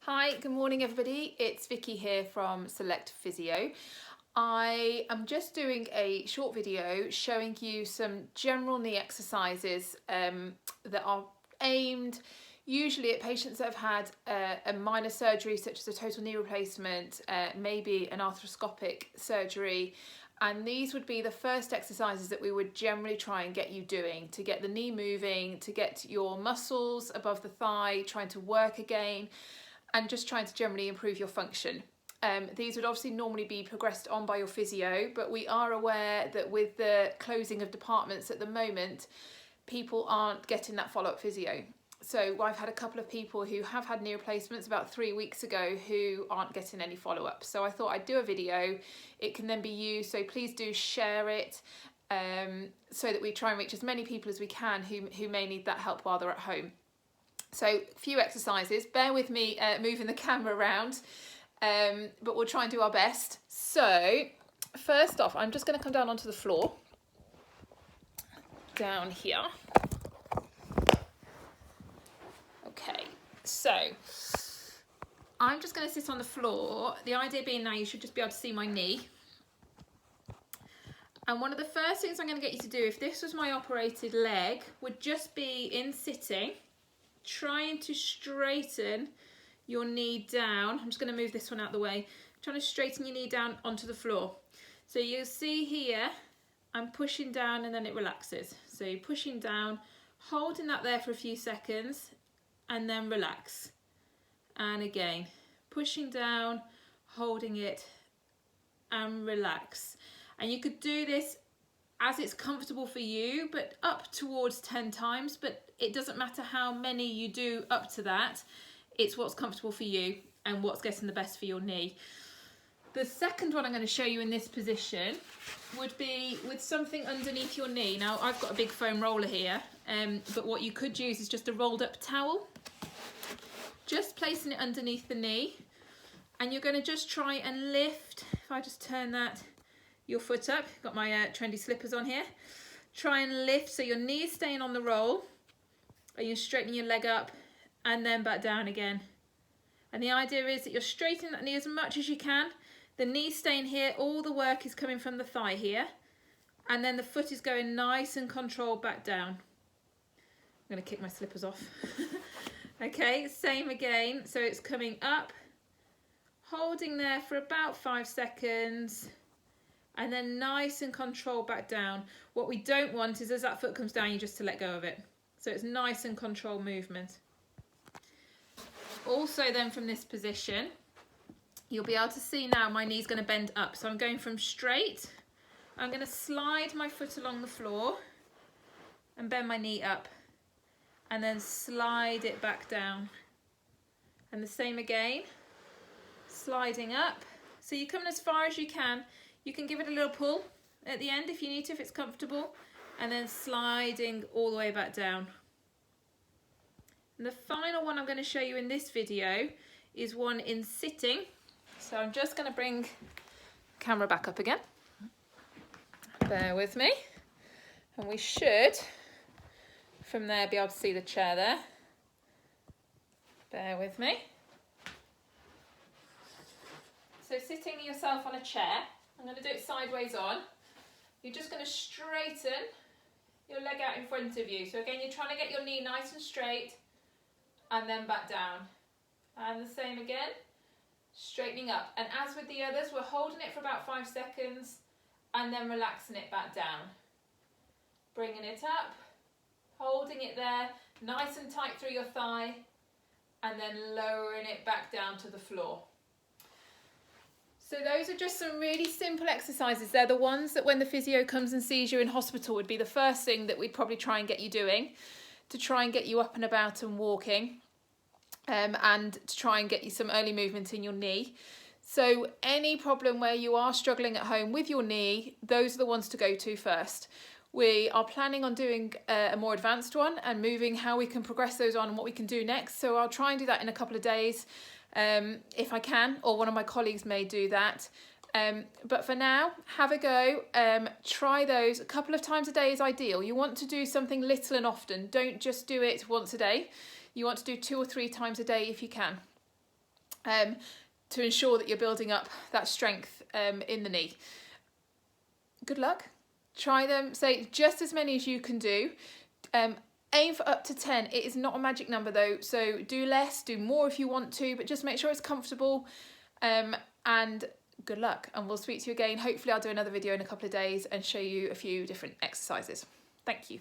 Hi, good morning everybody. It's Vicky here from Select Physio. I am just doing a short video showing you some general knee exercises that are aimed usually at patients that have had a minor surgery such as a total knee replacement, maybe an arthroscopic surgery. And these would be the first exercises that we would generally try and get you doing to get the knee moving, to get your muscles above the thigh, trying to work again, and just trying to generally improve your function. These would obviously normally be progressed on by your physio, but we are aware that with the closing of departments at the moment, people aren't getting that follow-up physio. So I've had a couple of people who have had knee replacements about 3 weeks ago who aren't getting any follow-up. So I thought I'd do a video. It can then be used, so please do share it so that we try and reach as many people as we can who may need that help while they're at home. So a few exercises, bear with me moving the camera around, but we'll try and do our best. So first off, I'm just going to come down onto the floor, down here. Okay, so I'm just going to sit on the floor. The idea being now you should just be able to see my knee. And one of the first things I'm going to get you to do, if this was my operated leg, would just be in sitting, trying to straighten your knee down. I'm just going to move this one out of the way. Trying to straighten your knee down onto the floor. So you'll see here, I'm pushing down and then it relaxes. So you're pushing down, holding that there for a few seconds, and then relax. And again, pushing down, holding it, and relax. And you could do this as it's comfortable for you, but up towards 10 times, but it doesn't matter how many you do up to that. It's what's comfortable for you and what's getting the best for your knee. The second one I'm going to show you in this position would be with something underneath your knee. Now I've got a big foam roller here, but what you could use is just a rolled up towel. Just placing it underneath the knee, and you're going to just try and lift. If I just turn your foot up, got my trendy slippers on here. Try and lift so your knee is staying on the roll, and you're straightening your leg up and then back down again. And the idea is that you're straightening that knee as much as you can. The knee staying here, all the work is coming from the thigh here, and then the foot is going nice and controlled back down. I'm going to kick my slippers off. Okay, same again. So it's coming up, holding there for about 5 seconds, and then nice and controlled back down. What we don't want is as that foot comes down, you just to let go of it. So it's nice and controlled movement. Also then from this position, you'll be able to see now my knee's going to bend up. So I'm going from straight, I'm going to slide my foot along the floor and bend my knee up, and then slide it back down. And the same again, sliding up. So you're coming as far as you can. You can give it a little pull at the end if you need to, if it's comfortable, and then sliding all the way back down. And the final one I'm going to show you in this video is one in sitting. So I'm just going to bring the camera back up again. Bear with me. And we should, from there, be able to see the chair there. Bear with me. So sitting yourself on a chair, I'm going to do it sideways on. You're just going to straighten your leg out in front of you. So again, you're trying to get your knee nice and straight, and then back down. And the same again, straightening up. And as with the others, we're holding it for about 5 seconds and then relaxing it back down. Bringing it up, holding it there, nice and tight through your thigh, and then lowering it back down to the floor. So those are just some really simple exercises. They're the ones that when the physio comes and sees you in hospital would be the first thing that we'd probably try and get you doing, to try and get you up and about and walking, and to try and get you some early movement in your knee. So any problem where you are struggling at home with your knee, those are the ones to go to first. We are planning on doing a more advanced one and moving how we can progress those on and what we can do next. So I'll try and do that in a couple of days if I can, or one of my colleagues may do that. But for now, have a go. Try those. A couple of times a day is ideal. You want to do something little and often. Don't just do it once a day. You want to do 2 or 3 times a day if you can. to ensure that you're building up that strength in the knee. Good luck. Try them, say just as many as you can do. Aim for up to 10. It is not a magic number though, so do less, do more if you want to, but just make sure it's comfortable, and good luck. And we'll speak to you again. Hopefully I'll do another video in a couple of days and show you a few different exercises. Thank you.